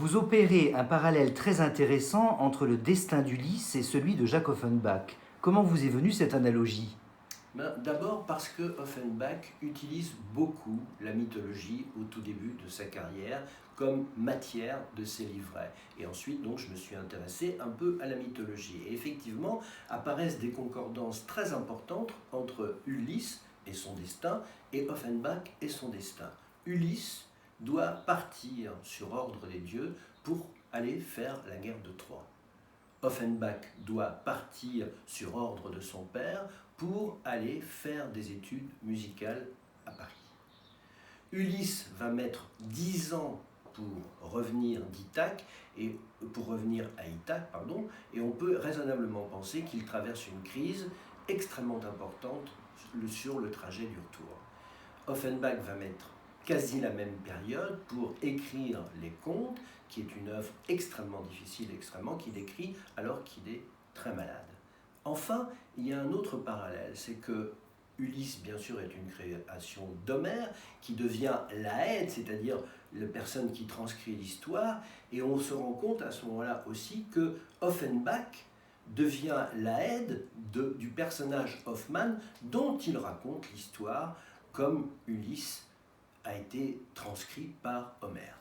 Vous opérez un parallèle très intéressant entre le destin d'Ulysse et celui de Jacques Offenbach. Comment vous est venue cette analogie? D'abord parce que Offenbach utilise beaucoup la mythologie au tout début de sa carrière comme matière de ses livrets. Et ensuite, donc, je me suis intéressé un peu à la mythologie. Et effectivement, apparaissent des concordances très importantes entre Ulysse et son destin et Offenbach et son destin. Ulysse doit partir sur ordre des dieux pour aller faire la guerre de Troie. Offenbach doit partir sur ordre de son père pour aller faire des études musicales à Paris. Ulysse va mettre 10 ans pour revenir d'Ithaque et pour revenir à Ithaque, et on peut raisonnablement penser qu'il traverse une crise extrêmement importante sur le trajet du retour. Offenbach va mettre quasi la même période pour écrire Les Contes, qui est une œuvre extrêmement difficile, qui décrit alors qu'il est très malade. Enfin, il y a un autre parallèle, c'est que Ulysse, bien sûr, est une création d'Homère, qui devient l'Aède, c'est-à-dire la personne qui transcrit l'histoire, et on se rend compte à ce moment-là aussi que Offenbach devient l'Aède du personnage Hoffmann, dont il raconte l'histoire comme Ulysse a été transcrit par Homère.